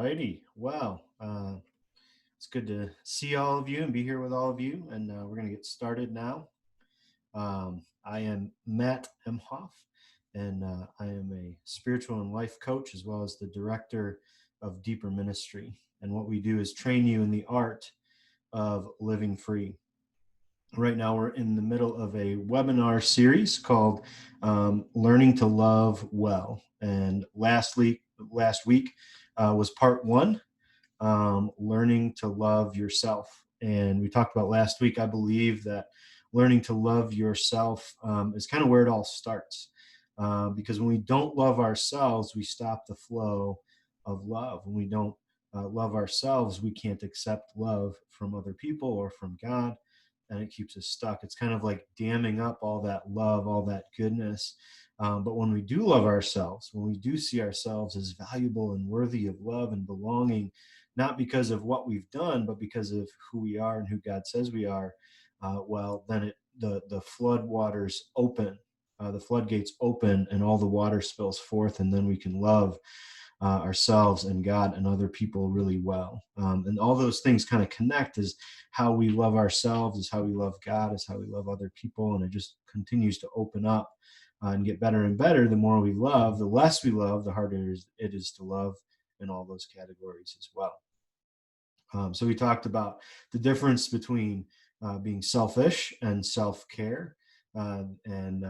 righty. Well, it's good to see all of you and be here with all of you. And we're going to get started now. I am Matt Emhoff, and I am a spiritual and life coach as well as the director of Deeper Ministry. And what we do is train you in the art of living free. Right now, we're in the middle of a webinar series called Learning to Love Well. And last week was part one, learning to love yourself. And we talked about last week, I believe that learning to love yourself is kind of where it all starts. Because when we don't love ourselves, we stop the flow of love. When we don't love ourselves, we can't accept love from other people or from God, and it keeps us stuck. It's kind of like damming up all that love, all that goodness. But when we do love ourselves, when we do see ourselves as valuable and worthy of love and belonging, not because of what we've done, but because of who we are and who God says we are, well, then the flood waters open, the floodgates open, and all the water spills forth, and then we can love ourselves and God and other people really well. And all those things kind of connect, is how we love ourselves, is how we love God, is how we love other people. And it just continues to open up and get better and better. The more we love, the less we love, the harder it is to love in all those categories as well. So we talked about the difference between being selfish and self-care. And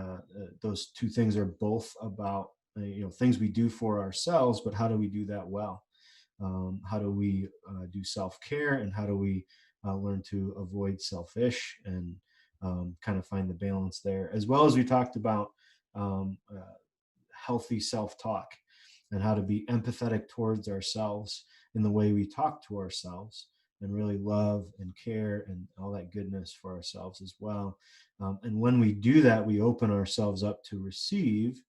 those two things are both about things we do for ourselves, but how do we do that well? How do we do self-care, and how do we learn to avoid selfish, and kind of find the balance there? As well as we talked about healthy self-talk, and how to be empathetic towards ourselves in the way we talk to ourselves, and really love and care and all that goodness for ourselves as well. And when we do that, we open ourselves up to receive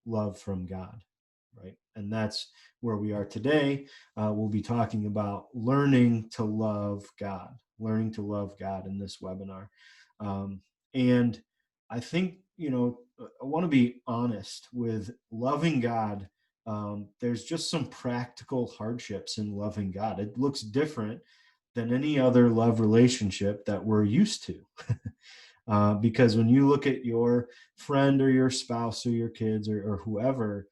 love from God, right? And that's where we are today. We'll be talking about learning to love God, in this webinar. And I think, I want to be honest with loving God. There's just some practical hardships in loving God. It looks different than any other love relationship that we're used to. Because when you look at your friend or your spouse or your kids or whoever,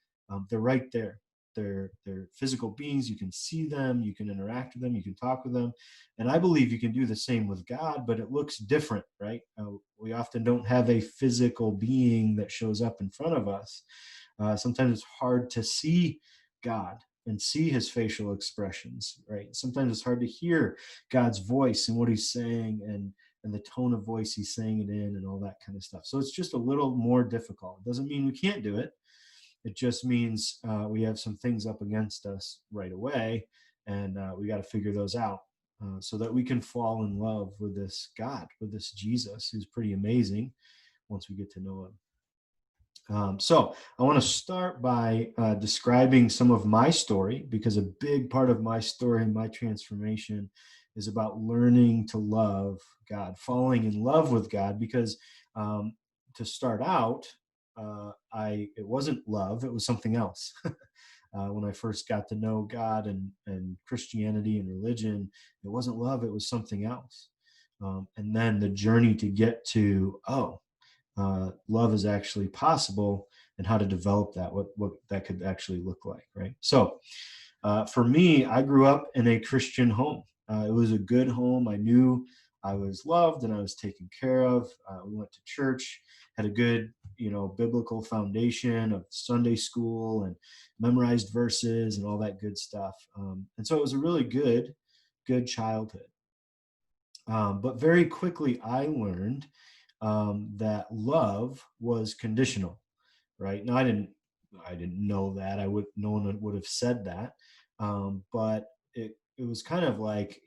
they're right there. They're physical beings. You can see them, you can interact with them, you can talk with them. And I believe you can do the same with God, but it looks different, right? We often don't have a physical being that shows up in front of us. Sometimes it's hard to see God and see his facial expressions, right? Sometimes it's hard to hear God's voice and what he's saying, and the tone of voice he's saying it in, and all that kind of stuff. So it's just a little more difficult. It doesn't mean we can't do it. It just means we have some things up against us right away, and we got to figure those out so that we can fall in love with this God, with this Jesus, who's pretty amazing once we get to know him. So I want to start by describing some of my story, because a big part of my story and my transformation is about learning to love God, falling in love with God. Because to start out, it wasn't love, it was something else. When I first got to know God and Christianity and religion, it wasn't love, it was something else. And then the journey to get to, love is actually possible, and how to develop that, what that could actually look like, right? So for me, I grew up in a Christian home. It was a good home. I knew I was loved and I was taken care of. We went to church, had a good, biblical foundation of Sunday school and memorized verses and all that good stuff. And so it was a really good childhood. But very quickly, I learned that love was conditional, right? Now, I didn't know that. No one would have said that, but it was kind of like,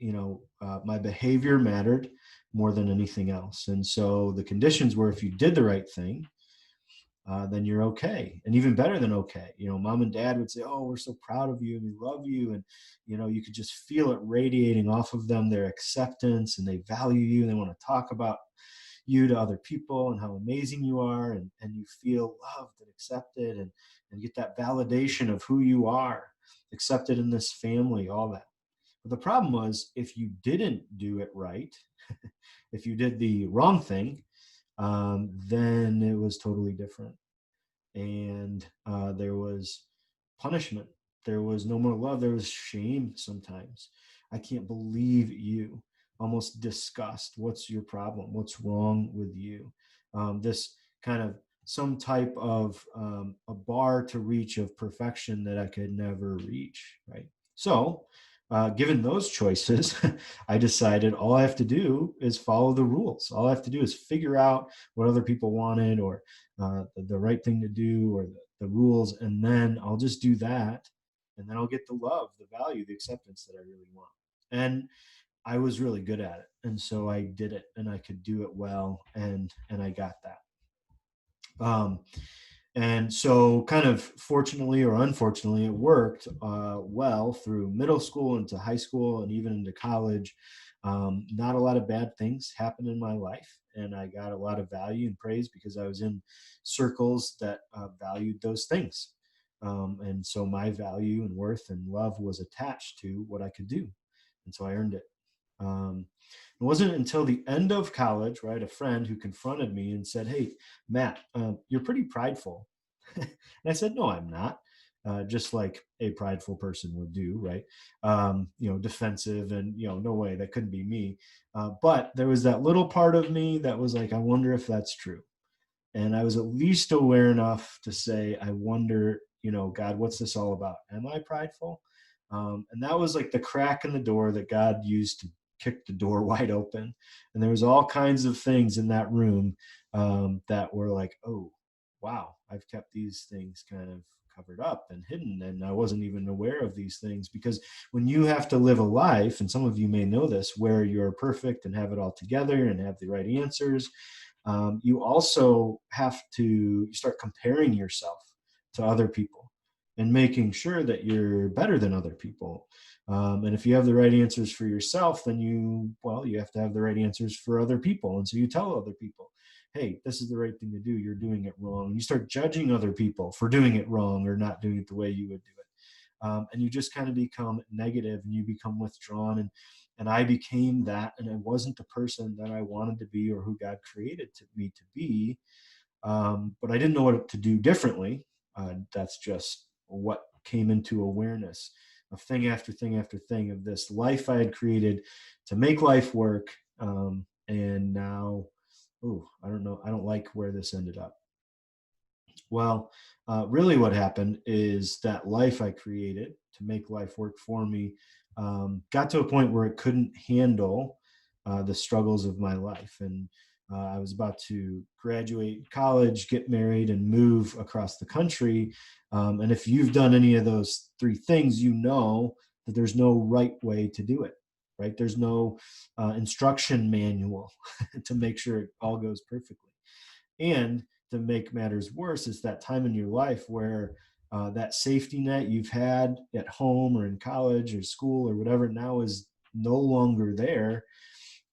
my behavior mattered more than anything else. And so the conditions were, if you did the right thing, then you're okay. And even better than okay. Mom and dad would say, "Oh, we're so proud of you and we love you." And, you could just feel it radiating off of them, their acceptance, and they value you. And they want to talk about you to other people and how amazing you are. And you feel loved and accepted, and get that validation of who you are. accepted in this family, all that. But the problem was, if you didn't do it right, if you did the wrong thing, then it was totally different. And there was punishment. There was no more love. There was shame sometimes. I can't believe you. Almost disgust. What's your problem? What's wrong with you? This kind of some type of a bar to reach of perfection that I could never reach, right? So, given those choices, I decided all I have to do is follow the rules. All I have to do is figure out what other people wanted, or the right thing to do, or the rules, and then I'll just do that, and then I'll get the love, the value, the acceptance that I really want. And I was really good at it, and so I did it, and I could do it well, and I got that. Um, and so, kind of fortunately or unfortunately, it worked well through middle school into high school and even into college. Not a lot of bad things happened in my life, and I got a lot of value and praise because I was in circles that valued those things. And so, my value and worth and love was attached to what I could do. And so, I earned it. It wasn't until the end of college where I had a friend who confronted me and said, "Hey, Matt, you're pretty prideful." And I said, "No, I'm not." Just like a prideful person would do, right? Defensive, and no way, that couldn't be me. But there was that little part of me that was like, I wonder if that's true. And I was at least aware enough to say, I wonder, God, what's this all about? Am I prideful? And that was like the crack in the door that God used to kick the door wide open. And there was all kinds of things in that room that were like, oh, wow, I've kept these things kind of covered up and hidden, and I wasn't even aware of these things. Because when you have to live a life, and some of you may know this, where you're perfect and have it all together and have the right answers, you also have to start comparing yourself to other people and making sure that you're better than other people. And if you have the right answers for yourself, then you have to have the right answers for other people. And so you tell other people, hey, this is the right thing to do. You're doing it wrong. You start judging other people for doing it wrong or not doing it the way you would do it. And you just kind of become negative, and you become withdrawn. And I became that, and I wasn't the person that I wanted to be or who God created me to be. But I didn't know what to do differently. That's just what came into awareness of thing after thing after thing of this life I had created to make life work. And now, I don't know. I don't like where this ended up. Well, really, what happened is that life I created to make life work for me got to a point where it couldn't handle the struggles of my life. And I was about to graduate college, get married, and move across the country. And if you've done any of those three things, you know that there's no right way to do it, right? There's no instruction manual to make sure it all goes perfectly. And to make matters worse, it's that time in your life where that safety net you've had at home or in college or school or whatever now is no longer there.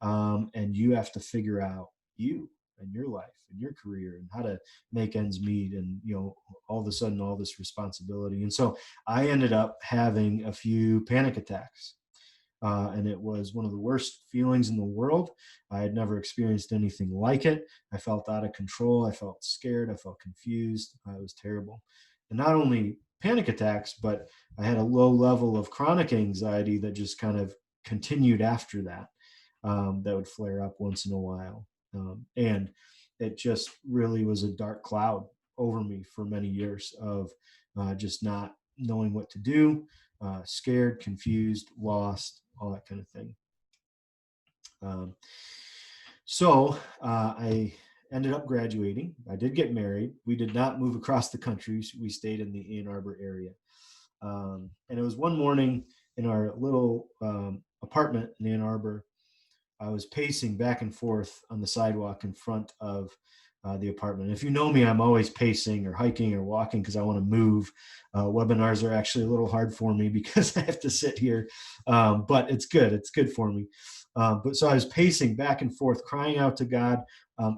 And you have to figure out you and your life and your career and how to make ends meet, and all of a sudden all this responsibility. And so I ended up having a few panic attacks. And it was one of the worst feelings in the world. I had never experienced anything like it. I felt out of control. I felt scared. I felt confused. It was terrible. And not only panic attacks, but I had a low level of chronic anxiety that just kind of continued after that, that would flare up once in a while. And it just really was a dark cloud over me for many years of just not knowing what to do, scared, confused, lost, all that kind of thing. Um, so I ended up graduating. I did get married. We did not move across the country. We stayed in the Ann Arbor area. And it was one morning in our little apartment in Ann Arbor. I was pacing back and forth on the sidewalk in front of the apartment. If you know me, I'm always pacing or hiking or walking because I want to move. Webinars are actually a little hard for me because I have to sit here, but it's good. It's good for me. But so I was pacing back and forth, crying out to God,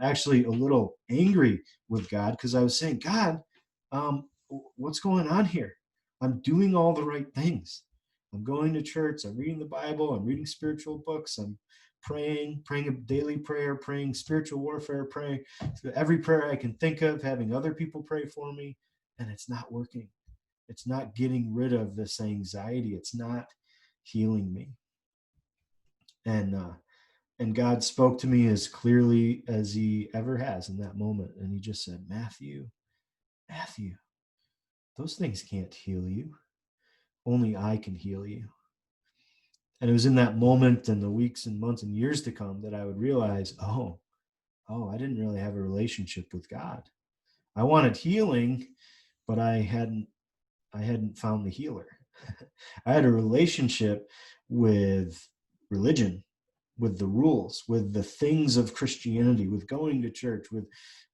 actually a little angry with God because I was saying, God, what's going on here? I'm doing all the right things. I'm going to church. I'm reading the Bible. I'm reading spiritual books. I'm praying a daily prayer, praying spiritual warfare, praying every prayer I can think of, having other people pray for me, and it's not working. It's not getting rid of this anxiety. It's not healing me. And God spoke to me as clearly as he ever has in that moment. And he just said, Matthew, those things can't heal you. Only I can heal you. And it was in that moment and the weeks and months and years to come that I would realize, I didn't really have a relationship with God. I wanted healing, but I hadn't found the healer. I had a relationship with religion, with the rules, with the things of Christianity, with going to church,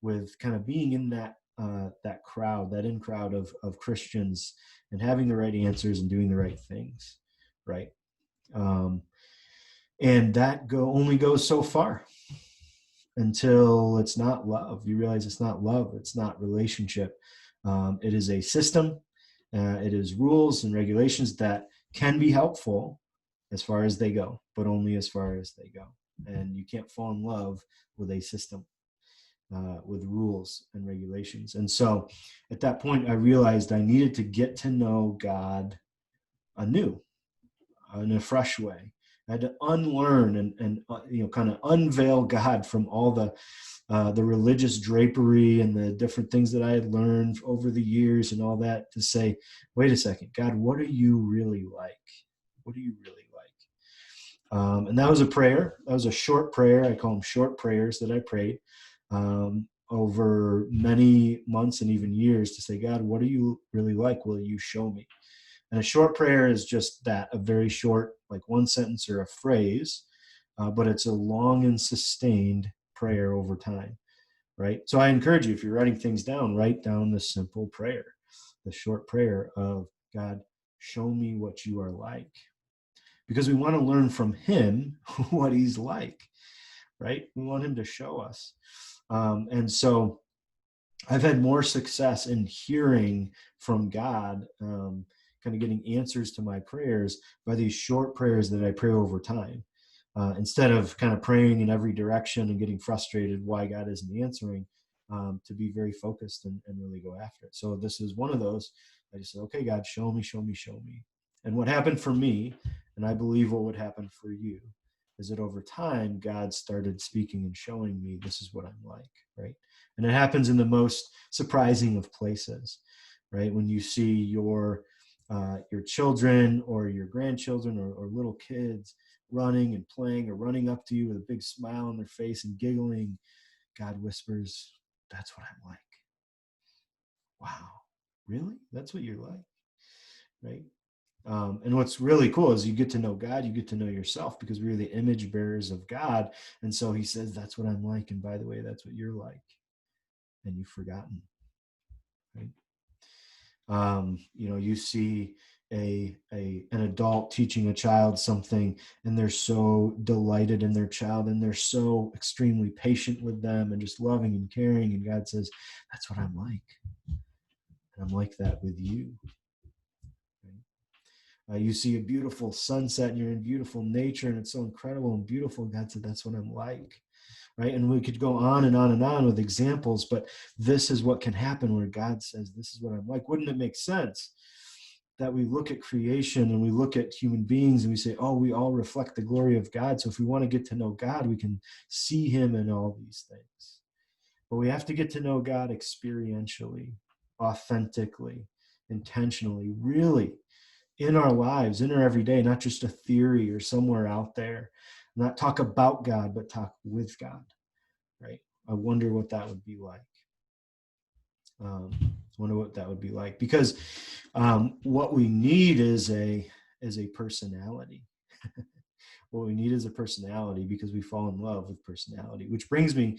with kind of being in that in crowd of Christians and having the right answers and doing the right things, right? And that only goes so far until it's not love. You realize it's not love. It's not relationship. It is a system. It is rules and regulations that can be helpful as far as they go, but only as far as they go. And you can't fall in love with a system, with rules and regulations. And so at that point, I realized I needed to get to know God anew, in a fresh way. I had to unlearn and kind of unveil God from all the religious drapery and the different things that I had learned over the years and all that, to say, wait a second, God, what are you really like? What are you really like? And that was a prayer. That was a short prayer. I call them short prayers that I prayed over many months and even years, to say, God, what are you really like? Will you show me? And a short prayer is just that, a very short, like one sentence or a phrase, but it's a long and sustained prayer over time, right? So I encourage you, if you're writing things down, write down the simple prayer, the short prayer of, God, show me what you are like. Because we want to learn from him what he's like, right? We want him to show us. And so I've had more success in hearing from God, kind of getting answers to my prayers by these short prayers that I pray over time. Instead of kind of praying in every direction and getting frustrated why God isn't answering, to be very focused and really go after it. So this is one of those. I just said, okay, God, show me, show me, show me. And what happened for me, and I believe what would happen for you, is that over time, God started speaking and showing me, this is what I'm like, right? And it happens in the most surprising of places, right? When you see your children or your grandchildren or little kids running and playing or running up to you with a big smile on their face and giggling, God whispers, that's what I'm like. Wow, really? That's what you're like, right? And what's really cool is you get to know God, you get to know yourself, because we're the image bearers of God. And so he says, that's what I'm like. And by the way, that's what you're like. And you've forgotten, right? You see an adult teaching a child something, and they're so delighted in their child, and they're so extremely patient with them and just loving and caring. And God says, that's what I'm like. And I'm like that with you. Right? You see a beautiful sunset and you're in beautiful nature and it's so incredible and beautiful. And God said, that's what I'm like. Right? And we could go on and on and on with examples, but this is what can happen where God says, this is what I'm like. Wouldn't it make sense that we look at creation and we look at human beings and we say, oh, we all reflect the glory of God. So if we want to get to know God, we can see him in all these things. But we have to get to know God experientially, authentically, intentionally, really in our lives, in our everyday, not just a theory or somewhere out there. Not talk about God, but talk with God, right? I wonder what that would be like. Because what we need is a personality. What we need is a personality, because we fall in love with personality. Which brings me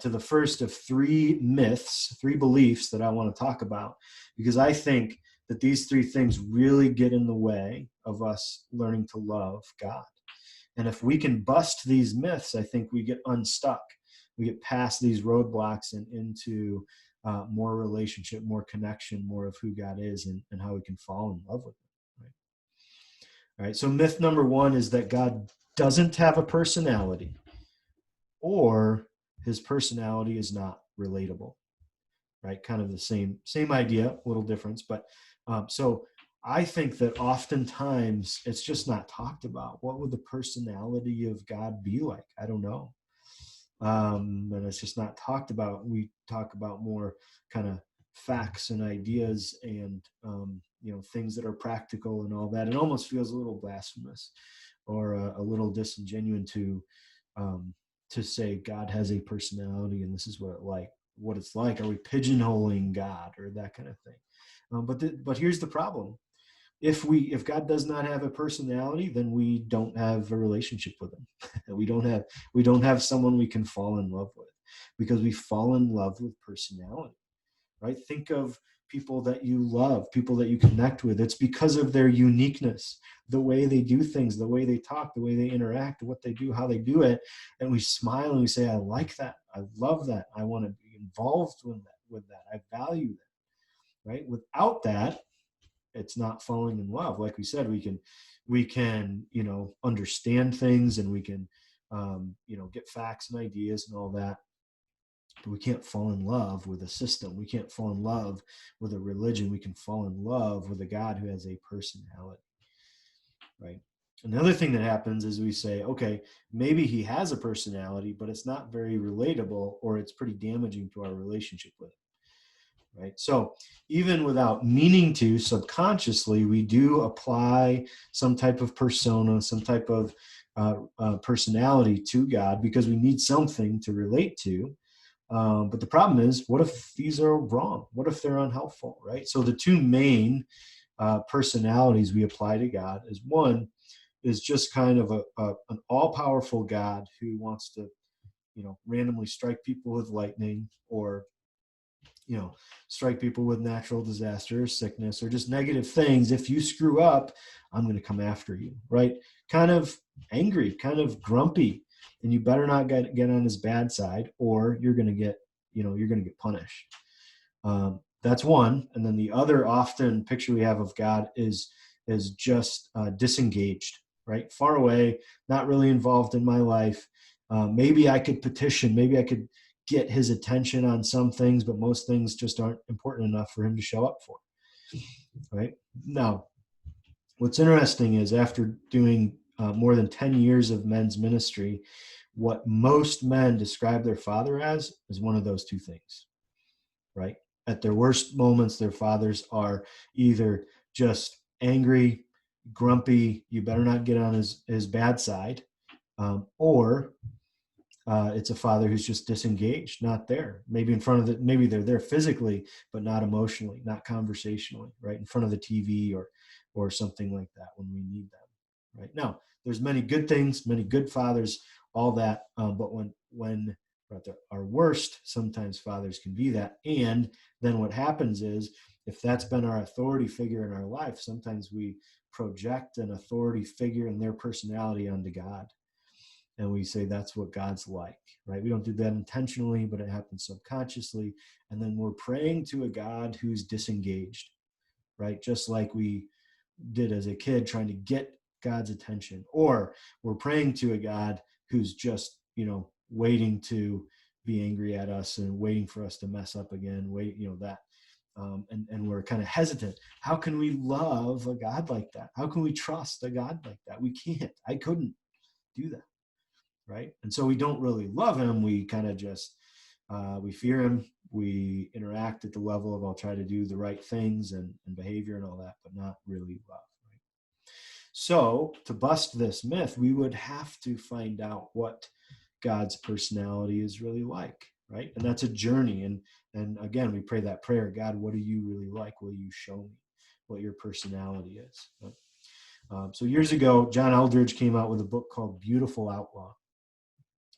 to the first of three beliefs that I want to talk about, because I think that these three things really get in the way of us learning to love God. And if we can bust these myths, I think we get unstuck. We get past these roadblocks and into more relationship, more connection, more of who God is, and how we can fall in love with him. Right? All right. So myth number one is that God doesn't have a personality, or his personality is not relatable. Right? Kind of the same idea, a little difference, but so I think that oftentimes it's just not talked about. What would the personality of God be like? I don't know. And it's just not talked about. We talk about more kind of facts and ideas and things that are practical and all that. It almost feels a little blasphemous or a little disingenuous to say God has a personality and this is what it's like. Are we pigeonholing God or that kind of thing? But here's the problem: if God does not have a personality, then we don't have a relationship with him. we don't have someone we can fall in love with, because we fall in love with personality. Right? Think of people that you love, people that you connect with. It's because of their uniqueness, the way they do things, the way they talk, the way they interact, what they do, how they do it. And we smile and we say, I like that. I love that. I want to be involved with that. I value that. Right? Without that, it's not falling in love. Like we said, we can understand things, and we can get facts and ideas and all that, but we can't fall in love with a system. We can't fall in love with a religion. We can fall in love with a God who has a personality. Right? Another thing that happens is we say, okay, maybe he has a personality, but it's not very relatable, or it's pretty damaging to our relationship with him. Right? So even without meaning to, subconsciously, we do apply some type of persona, some type of personality to God, because we need something to relate to. But the problem is, what if these are wrong? What if they're unhelpful? Right? So the two main personalities we apply to God is, one is just kind of an all-powerful God who wants to randomly strike people with lightning, or strike people with natural disaster or sickness or just negative things. If you screw up, I'm going to come after you. Right? Kind of angry, kind of grumpy, and you better not get on his bad side, or you're going to get punished. That's one. And then the other often picture we have of God is just disengaged, right? Far away, not really involved in my life. Maybe I could petition, maybe I could get his attention on some things, but most things just aren't important enough for him to show up for. Right? Now, what's interesting is, after doing more than 10 years of men's ministry, what most men describe their father as is one of those two things. Right? At their worst moments, their fathers are either just angry, grumpy, you better not get on his bad side, or it's a father who's just disengaged, not there. Maybe in front of maybe they're there physically, but not emotionally, not conversationally, right? In front of the TV or something like that when we need them. Right? Now, there's many good things, many good fathers, all that. But when we're at our worst, sometimes fathers can be that. And then what happens is, if that's been our authority figure in our life, sometimes we project an authority figure and their personality onto God. And we say that's what God's like, right? We don't do that intentionally, but it happens subconsciously. And then we're praying to a God who's disengaged, right? Just like we did as a kid, trying to get God's attention. Or we're praying to a God who's just, waiting to be angry at us and waiting for us to mess up again, that. And we're kind of hesitant. How can we love a God like that? How can we trust a God like that? We can't. I couldn't do that. Right? And so we don't really love him. We kind of just, we fear him. We interact at the level of, I'll try to do the right things and behavior and all that, but not really love. Right? So to bust this myth, we would have to find out what God's personality is really like. Right? And that's a journey. And again, we pray that prayer, God, what are you really like? Will you show me what your personality is? Right? So years ago, John Eldredge came out with a book called Beautiful Outlaw.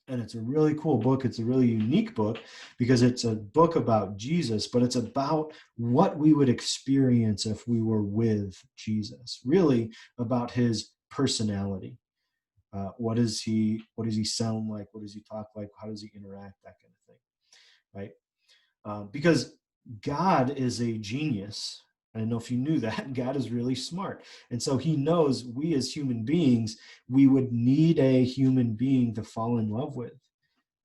And it's a really cool book. It's a really unique book because it's a book about Jesus, but it's about what we would experience if we were with Jesus, really about his personality. What does he sound like? What does he talk like? How does he interact? That kind of thing, right? because God is a genius. I don't know if you knew that. God is really smart. And so he knows we as human beings, we would need a human being to fall in love with,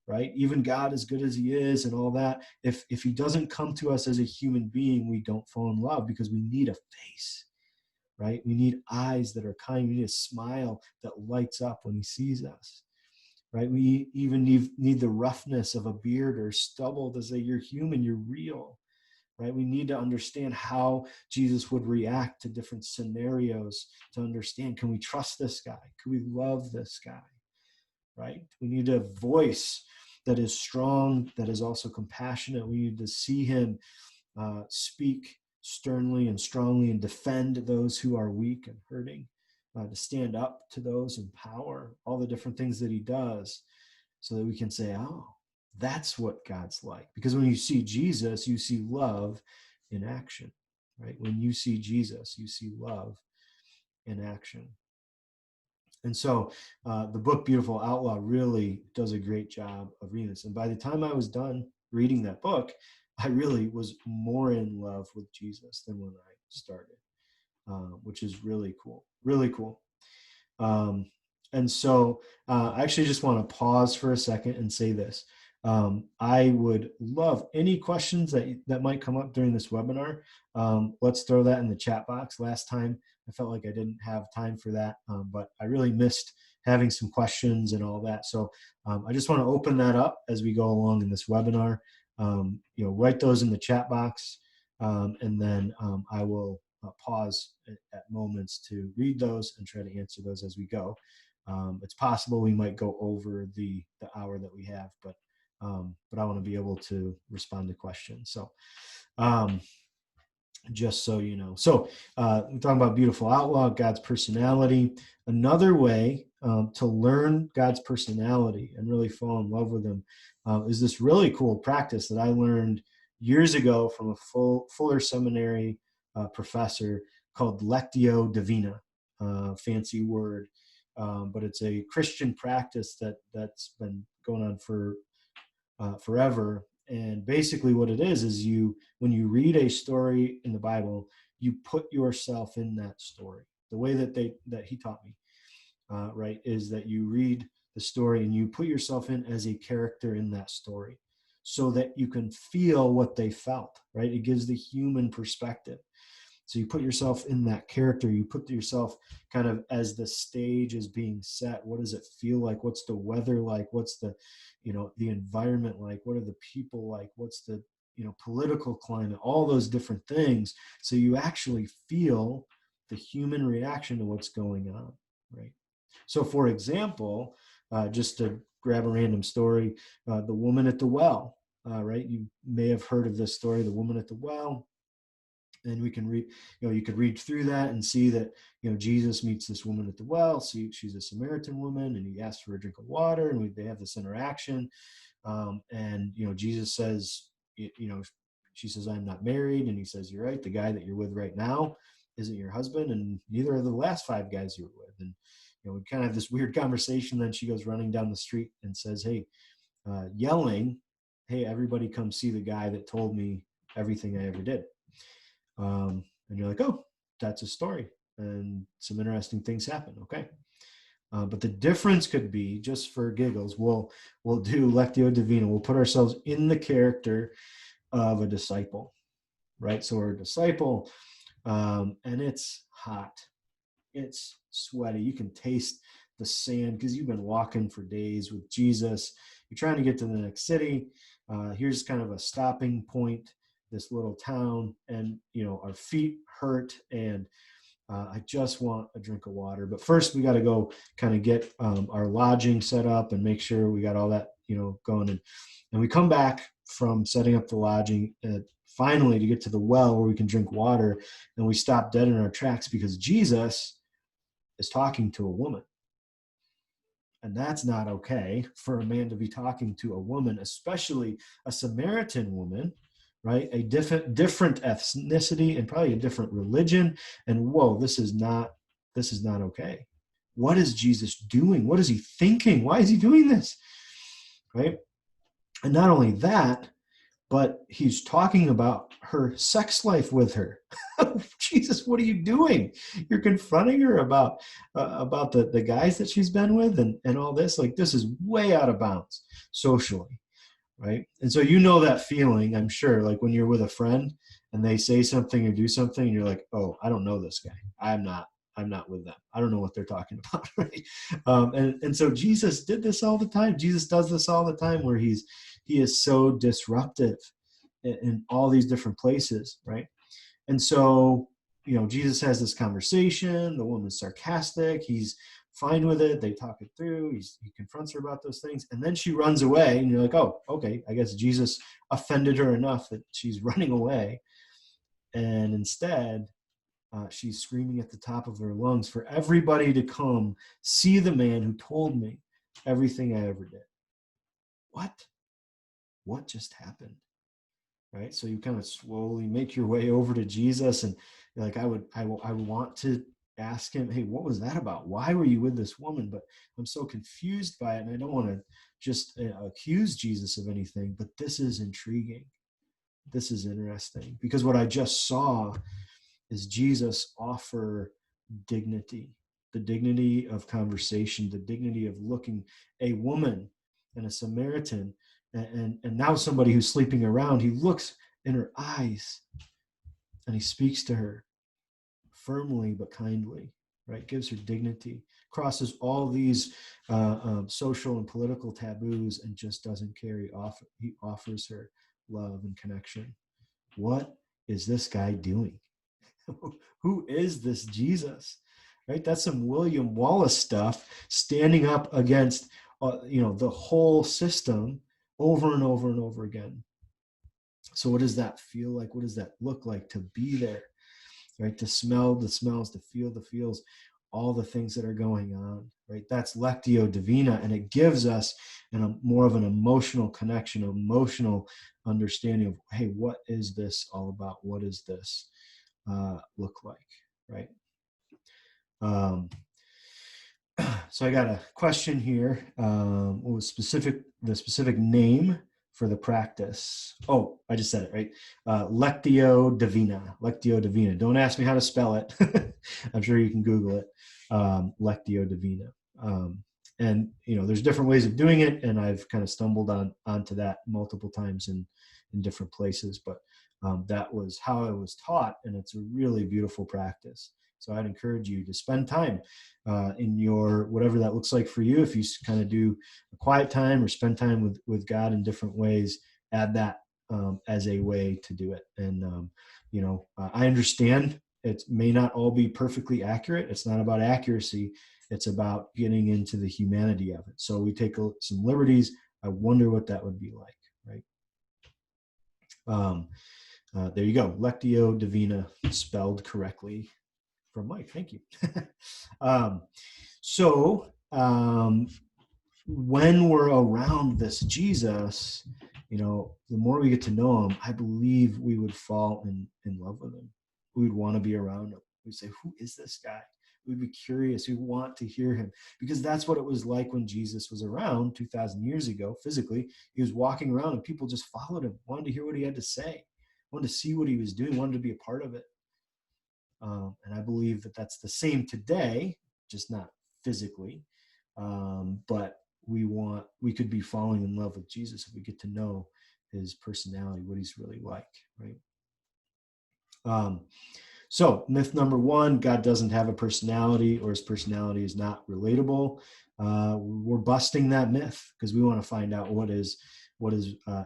right? Even God, as good as he is and all that, if he doesn't come to us as a human being, we don't fall in love because we need a face, right? We need eyes that are kind. We need a smile that lights up when he sees us, right? We even need the roughness of a beard or stubble to say, you're human, you're real, right? We need to understand how Jesus would react to different scenarios to understand, can we trust this guy? Can we love this guy, right? We need a voice that is strong, that is also compassionate. We need to see him speak sternly and strongly and defend those who are weak and hurting, to stand up to those in power, all the different things that he does, so that we can say, oh, that's what God's like. Because when you see Jesus, you see love in action, right? When you see Jesus, you see love in action. And so the book Beautiful Outlaw really does a great job of reading this. And by the time I was done reading that book, I really was more in love with Jesus than when I started, which is really cool, really cool. And so I actually just want to pause for a second and say this. I would love any questions that might come up during this webinar. Let's throw that in the chat box. Last time I felt like I didn't have time for that, but I really missed having some questions and all that. So I just want to open that up as we go along in this webinar. Write those in the chat box, and then I will pause at moments to read those and try to answer those as we go. It's possible we might go over the hour that we have, but I want to be able to respond to questions. So just so you know. So we're talking about Beautiful Outlaw, God's personality. Another way to learn God's personality and really fall in love with him is this really cool practice that I learned years ago from a Fuller Seminary professor called Lectio Divina. Fancy word, but it's a Christian practice that's been going on for forever. And basically what it is when you read a story in the Bible, you put yourself in that story. The way that he taught me, right, is that you read the story and you put yourself in as a character in that story so that you can feel what they felt, right? It gives the human perspective. So you put yourself in that character, you put yourself kind of as the stage is being set. What does it feel like? What's the weather like? What's the environment like? What are the people like? What's the, political climate? All those different things. So you actually feel the human reaction to what's going on, right? So for example, just to grab a random story, the woman at the well, right? You may have heard of this story, the woman at the well. And we can read, you could read through that and see that, Jesus meets this woman at the well. See, she's a Samaritan woman, and he asks for a drink of water, and they have this interaction. And Jesus says, she says, I'm not married, and he says, you're right. The guy that you're with right now isn't your husband, and neither are the last 5 guys you were with. And we kind of have this weird conversation. Then she goes running down the street and says, hey, yelling, hey, everybody come see the guy that told me everything I ever did. And you're like, oh, that's a story, and some interesting things happen. Okay. But the difference could be, just for giggles, we'll do Lectio Divina. We'll put ourselves in the character of a disciple, right? So we're a disciple, and it's hot. It's sweaty. You can taste the sand because you've been walking for days with Jesus. You're trying to get to the next city. Here's kind of a stopping point, this little town, and our feet hurt, and I just want a drink of water. But first we got to go kind of get our lodging set up and make sure we got all that going. And we come back from setting up the lodging finally to get to the well where we can drink water, and we stop dead in our tracks because Jesus is talking to a woman. And that's not okay for a man to be talking to a woman, especially a Samaritan woman, right? A different ethnicity and probably a different religion. And whoa, this is not okay. What is Jesus doing? What is he thinking? Why is he doing this? Right? And not only that, but he's talking about her sex life with her. Jesus, what are you doing? You're confronting her about the guys that she's been with and all this. Like, this is way out of bounds socially, right? And so you know that feeling, I'm sure, like when you're with a friend and they say something or do something, and you're like, oh, I don't know this guy. I'm not with them. I don't know what they're talking about, right? And so Jesus did this all the time. Jesus does this all the time, where he is so disruptive in all these different places, right? And so, Jesus has this conversation. The woman's sarcastic. He's fine with it. They talk it through. He confronts her about those things. And then she runs away. And you're like, oh, okay. I guess Jesus offended her enough that she's running away. And instead, she's screaming at the top of her lungs for everybody to come see the man who told me everything I ever did. What just happened? Right? So you kind of slowly make your way over to Jesus, and you're like, I want to ask him, hey, what was that about? Why were you with this woman? But I'm so confused by it, and I don't want to just accuse Jesus of anything, but this is intriguing. This is interesting, because what I just saw is Jesus offer dignity, the dignity of conversation, the dignity of looking a woman and a Samaritan and now somebody who's sleeping around. He looks in her eyes and he speaks to her firmly but kindly, right? Gives her dignity, crosses all these social and political taboos, and just doesn't care. He offers her love and connection. What is this guy doing? Who is this Jesus? Right? That's some William Wallace stuff, standing up against the whole system over and over and over again. So what does that feel like? What does that look like to be there? Right? To smell the smells, to feel the feels, all the things that are going on. Right? That's Lectio Divina, and it gives us more of an emotional connection, emotional understanding of, hey, what is this all about? What is this look like, right? So I got a question here. What was the specific name for the practice? Oh, I just said it, right? Lectio Divina. Lectio Divina. Don't ask me how to spell it. I'm sure you can Google it. Lectio Divina. And there's different ways of doing it, and I've kind of stumbled onto that multiple times in different places, but that was how I was taught, and it's a really beautiful practice. So I'd encourage you to spend time in your, whatever that looks like for you. If you kind of do a quiet time or spend time with God in different ways, add that as a way to do it. And, I understand it may not all be perfectly accurate. It's not about accuracy. It's about getting into the humanity of it. So we take some liberties. I wonder what that would be like, right? There you go. Lectio Divina, spelled correctly from Mike. Thank you. So when we're around this Jesus, the more we get to know him, I believe we would fall in love with him. We would want to be around him. We'd say, who is this guy? We'd be curious. We'd want to hear him, because that's what it was like when Jesus was around 2,000 years ago. Physically, he was walking around and people just followed him, wanted to hear what he had to say, wanted to see what he was doing, wanted to be a part of it. And I believe that that's the same today, just not physically. But we could be falling in love with Jesus if we get to know his personality, what he's really like, right? So myth number one, God doesn't have a personality, or his personality is not relatable. We're busting that myth, because we want to find out what his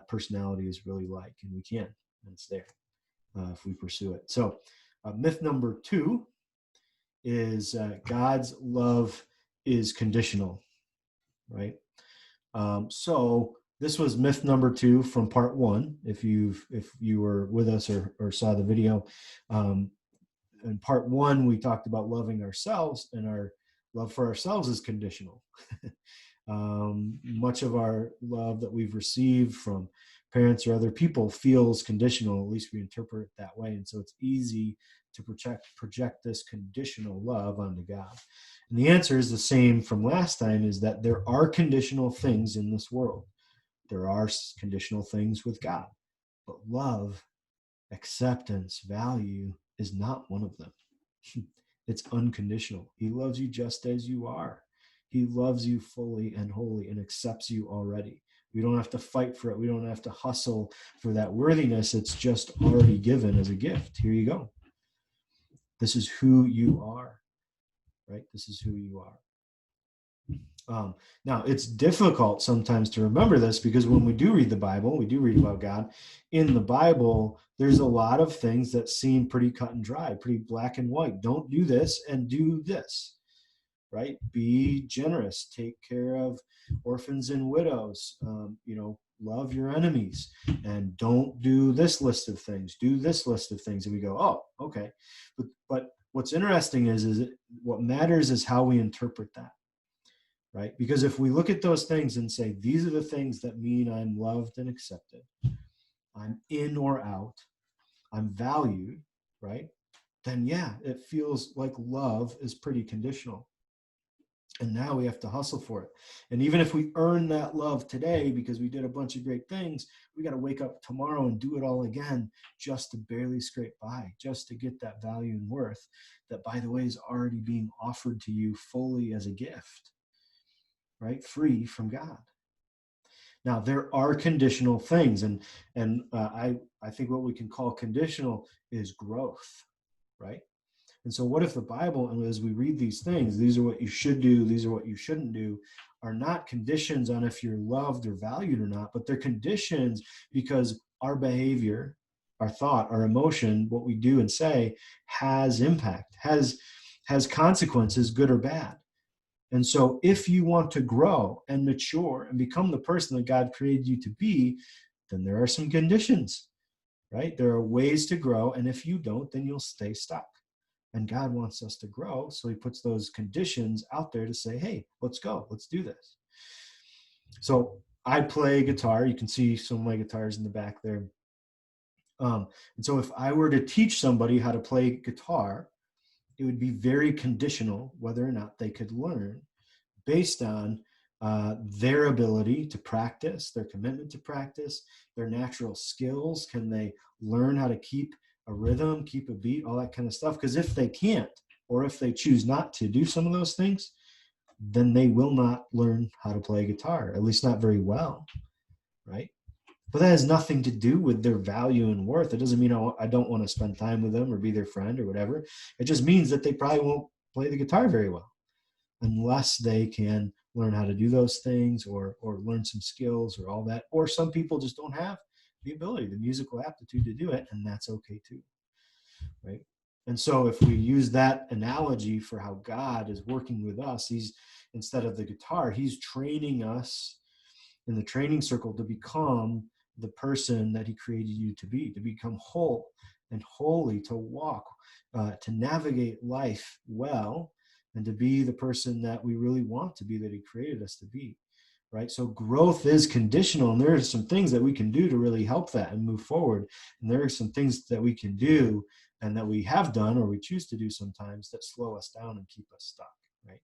personality is really like, and we can, and it's there if we pursue it. So myth number two is God's love is conditional, right? So this was myth number two from part one. If you were with us or saw the video, in part one, we talked about loving ourselves, and our love for ourselves is conditional. Much of our love that we've received from parents or other people feels conditional. At least we interpret it that way. And so it's easy to project this conditional love onto God. And the answer is the same from last time, is that there are conditional things in this world. There are conditional things with God. But love, acceptance, value is not one of them. It's unconditional. He loves you just as you are. He loves you fully and wholly and accepts you already. We don't have to fight for it. We don't have to hustle for that worthiness. It's just already given as a gift. Here you go. This is who you are, right? This is who you are. Now, it's difficult sometimes to remember this because when we do read the Bible, we do read about God. In the Bible, there's a lot of things that seem pretty cut and dry, pretty black and white. Don't do this and do this, right? Be generous, take care of orphans and widows, love your enemies, and don't do this list of things, do this list of things. And we go, oh, okay. But what's interesting is what matters is how we interpret that. Right? Because if we look at those things and say, these are the things that mean I'm loved and accepted, I'm in or out, I'm valued, right? Then yeah, it feels like love is pretty conditional. And now we have to hustle for it. And even if we earn that love today because we did a bunch of great things, we got to wake up tomorrow and do it all again just to barely scrape by, just to get that value and worth that, by the way, is already being offered to you fully as a gift. Right? Free from God. Now, there are conditional things, and I think what we can call conditional is growth, right? And so what if the Bible, and as we read these things, these are what you should do, these are what you shouldn't do, are not conditions on if you're loved or valued or not, but they're conditions because our behavior, our thought, our emotion, what we do and say has impact, has consequences, good or bad. And so if you want to grow and mature and become the person that God created you to be, then there are some conditions, right? There are ways to grow. And if you don't, then you'll stay stuck. And God wants us to grow. So he puts those conditions out there to say, hey, let's go. Let's do this. So I play guitar. You can see some of my guitars in the back there. And so if I were to teach somebody how to play guitar, it would be very conditional whether or not they could learn based on their ability to practice, their commitment to practice, their natural skills. Can they learn how to keep a rhythm, keep a beat, all that kind of stuff? Because if they can't, or if they choose not to do some of those things, then they will not learn how to play guitar, at least not very well, right? But that has nothing to do with their value and worth. It doesn't mean I don't want to spend time with them or be their friend or whatever. It just means that they probably won't play the guitar very well unless they can learn how to do those things or learn some skills or all that. Or some people just don't have the ability, the musical aptitude to do it, and that's okay too, right? And so if we use that analogy for how God is working with us, he's, instead of the guitar, he's training us in the training circle to become the person that he created you to become whole and holy, to walk, to navigate life well, and to be the person that we really want to be, that he created us to be, right? So growth is conditional, and there are some things that we can do to really help that and move forward. And there are some things that we can do and that we have done or we choose to do sometimes that slow us down and keep us stuck, right?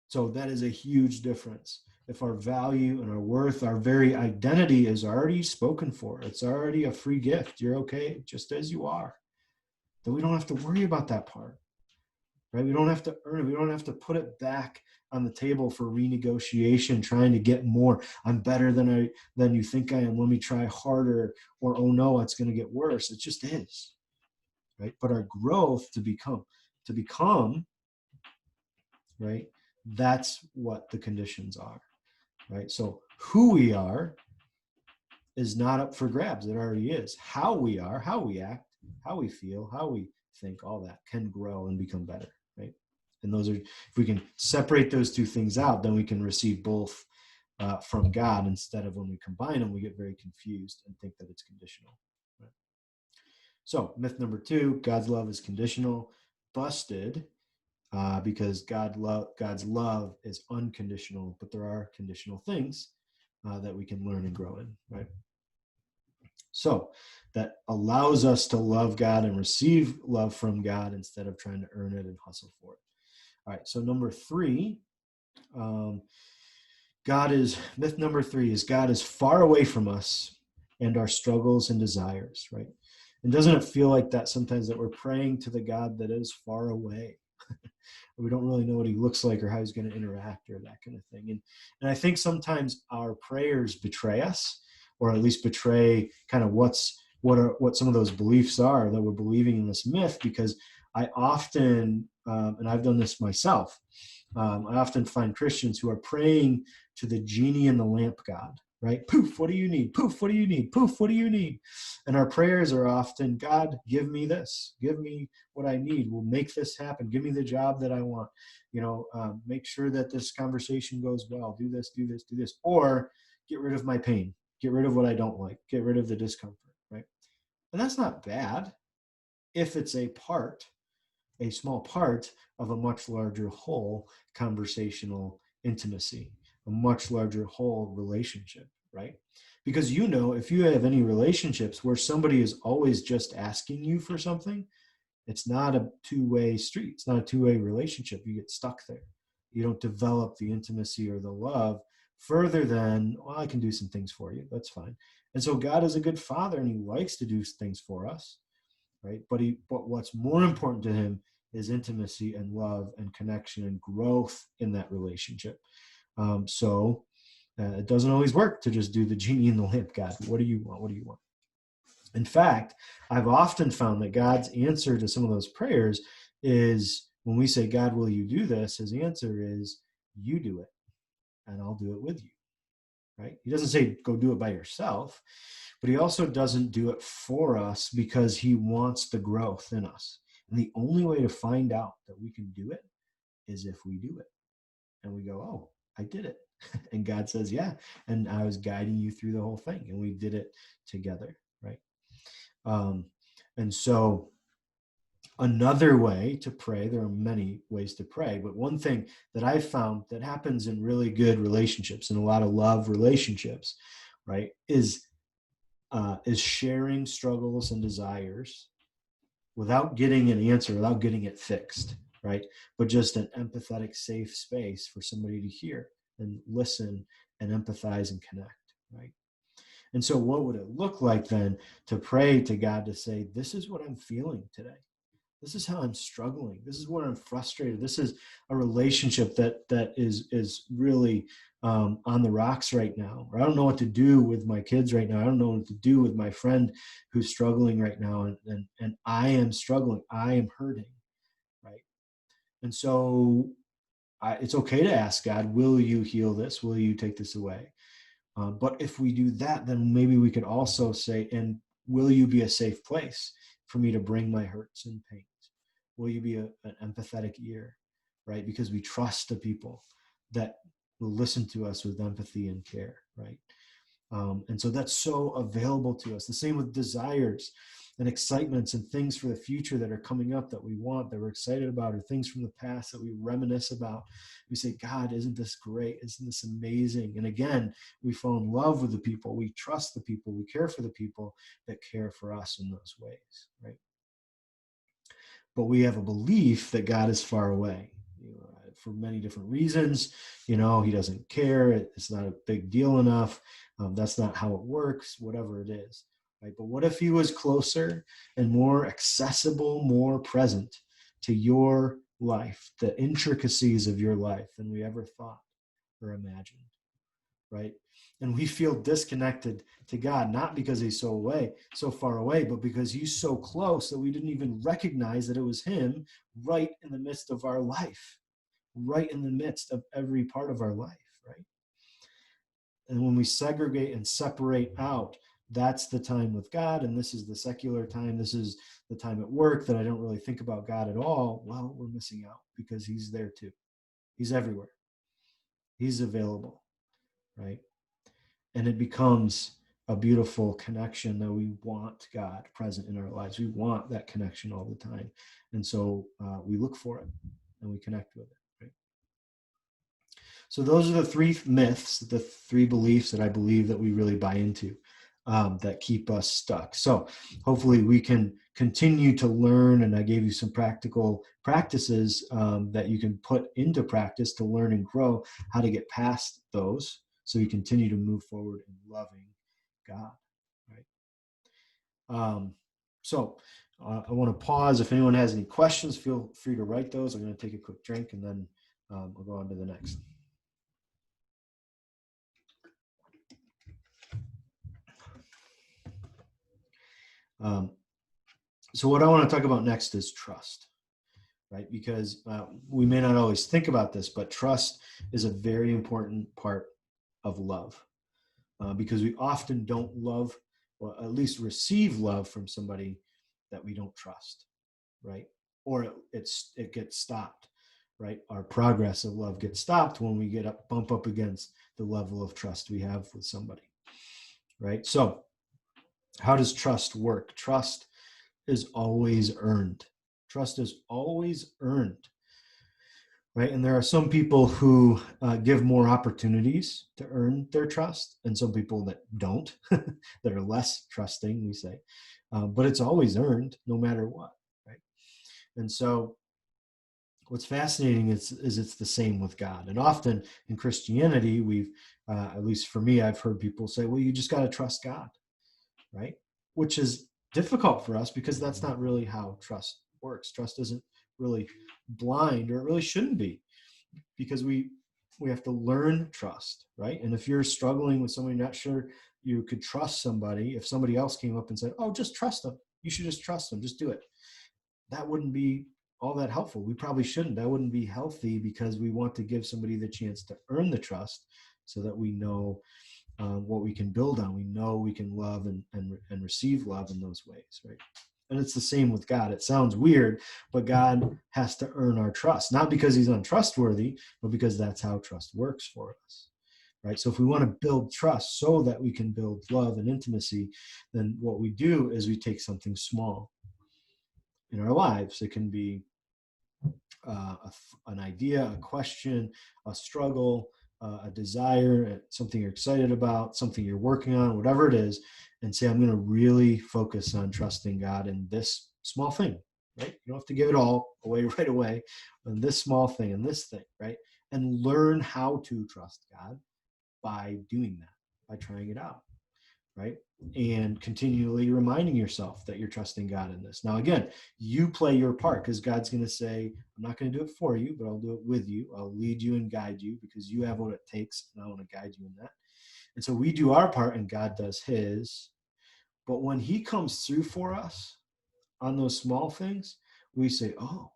So that is a huge difference. If our value and our worth, our very identity is already spoken for, it's already a free gift, you're okay just as you are, then we don't have to worry about that part, right? We don't have to earn it. We don't have to put it back on the table for renegotiation, trying to get more. I'm better than you think I am. Let me try harder. Or, oh no, it's going to get worse. It just is, right? But our growth to become, right? That's what the conditions are, right? So who we are is not up for grabs. It already is. How we are, how we act, how we feel, how we think, all that can grow and become better, right? And those are, if we can separate those two things out, then we can receive both from God, instead of when we combine them, we get very confused and think that it's conditional. Right? So myth number 2, God's love is conditional. Busted. Because God's love is unconditional, but there are conditional things that we can learn and grow in, right? So that allows us to love God and receive love from God instead of trying to earn it and hustle for it. All right, so myth number three is God is far away from us and our struggles and desires, right? And doesn't it feel like that sometimes, that we're praying to the God that is far away? We don't really know what he looks like or how he's going to interact or that kind of thing. And I think sometimes our prayers betray us, or at least betray kind of what some of those beliefs are that we're believing in this myth, because I often, and I've done this myself, I often find Christians who are praying to the genie in the lamp God, right? Poof, what do you need? Poof, what do you need? Poof, what do you need? And our prayers are often, God, give me this. Give me what I need. We'll make this happen. Give me the job that I want. Make sure that this conversation goes well. Do this, do this, do this. Or get rid of my pain. Get rid of what I don't like. Get rid of the discomfort, right? And that's not bad if it's a small part of a much larger whole conversational intimacy, a much larger whole relationship, right? Because if you have any relationships where somebody is always just asking you for something, it's not a two-way street. It's not a two-way relationship. You get stuck there. You don't develop the intimacy or the love further than, well, I can do some things for you. That's fine. And so God is a good father, and he likes to do things for us, right? But what's more important to him is intimacy and love and connection and growth in that relationship. So it doesn't always work to just do the genie in the lamp, God. What do you want? What do you want? In fact, I've often found that God's answer to some of those prayers is, when we say, God, will you do this? His answer is, you do it, and I'll do it with you, right? He doesn't say, go do it by yourself, but he also doesn't do it for us, because he wants the growth in us. And the only way to find out that we can do it is if we do it. And we go, oh, I did it. And God says, yeah. And I was guiding you through the whole thing, and we did it together, right? And so another way to pray, there are many ways to pray, but one thing that I've found that happens in really good relationships, and a lot of love relationships, right, is sharing struggles and desires without getting an answer, without getting it fixed, right? But just an empathetic, safe space for somebody to hear and listen and empathize and connect, right? And so what would it look like then to pray to God to say, this is what I'm feeling today. This is how I'm struggling. This is where I'm frustrated. This is a relationship that is really on the rocks right now. Or I don't know what to do with my kids right now. I don't know what to do with my friend who's struggling right now. And I am struggling. I am hurting, right? And so it's okay to ask God, will you heal this? Will you take this away? But if we do that, then maybe we could also say, and will you be a safe place for me to bring my hurts and pains? Will you be an empathetic ear, right? Because we trust the people that will listen to us with empathy and care, right? And so that's so available to us. The same with desires and excitements and things for the future that are coming up that we want, that we're excited about, or things from the past that we reminisce about. We say, God, isn't this great? Isn't this amazing? And again, we fall in love with the people. We trust the people. We care for the people that care for us in those ways, right? But we have a belief that God is far away, for many different reasons. He doesn't care. It's not a big deal enough. That's not how it works, whatever it is. Right? But what if he was closer and more accessible, more present to your life, the intricacies of your life, than we ever thought or imagined, right? And we feel disconnected to God, not because he's so far away, but because he's so close that we didn't even recognize that it was him right in the midst of our life, right in the midst of every part of our life, right? And when we segregate and separate out, that's the time with God, and this is the secular time, this is the time at work that I don't really think about God at all, well, we're missing out, because he's there too. He's everywhere. He's available, right? And it becomes a beautiful connection that we want God present in our lives. We want that connection all the time. And so we look for it and we connect with it, right? So those are the three myths, the three beliefs that I believe that we really buy into, that keep us stuck. So hopefully we can continue to learn, and I gave you some practical practices that you can put into practice to learn and grow how to get past those, so you continue to move forward in loving God, right? So I want to pause. If anyone has any questions, feel free to write those. I'm going to take a quick drink and then I'll go on to the next. So what I want to talk about next is trust, right? Because we may not always think about this, but trust is a very important part of love, because we often don't love, or at least receive love from somebody that we don't trust, right? Or it gets stopped, right? Our progress of love gets stopped when we bump up against the level of trust we have with somebody, right? So how does trust work? Trust is always earned. Trust is always earned, right? And there are some people who give more opportunities to earn their trust, and some people that don't, that are less trusting, we say. But it's always earned, no matter what, right? And so, what's fascinating is it's the same with God. And often in Christianity, at least for me, I've heard people say, "Well, you just got to trust God," right? Which is difficult for us because that's not really how trust works. Trust isn't really blind, or it really shouldn't be, because we have to learn trust, right? And if you're struggling with somebody, not sure you could trust somebody, if somebody else came up and said, "Oh, just trust them. You should just trust them. Just do it," that wouldn't be all that helpful. We probably shouldn't. That wouldn't be healthy, because we want to give somebody the chance to earn the trust so that we know what we can build on. We know we can love and receive love in those ways, right? And it's the same with God. It sounds weird, but God has to earn our trust, not because he's untrustworthy, but because that's how trust works for us, right? So if we want to build trust so that we can build love and intimacy, then what we do is we take something small in our lives. It can be an idea, a question, a struggle, a desire, something you're excited about, something you're working on, whatever it is, and say, "I'm going to really focus on trusting God in this small thing," right? You don't have to give it all away right away, on this small thing and this thing, right? And learn how to trust God by doing that, by trying it out, right? And continually reminding yourself that you're trusting God in this. Now, again, you play your part, because God's going to say, "I'm not going to do it for you, but I'll do it with you. I'll lead you and guide you, because you have what it takes, and I want to guide you in that." And so we do our part and God does his. But when he comes through for us on those small things, we say, "Oh,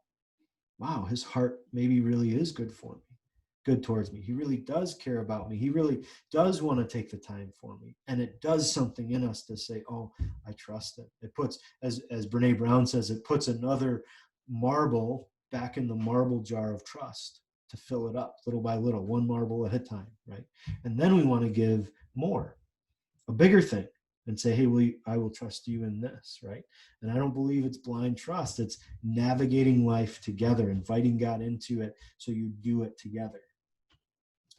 wow, his heart maybe really is good towards me. He really does care about me. He really does want to take the time for me." And it does something in us to say, "Oh, I trust him." It puts, as Brene Brown says, it puts another marble back in the marble jar of trust to fill it up little by little, one marble at a time, right? And then we want to give more, a bigger thing, and say, "Hey, I will trust you in this," right? And I don't believe it's blind trust. It's navigating life together, inviting God into it so you do it together.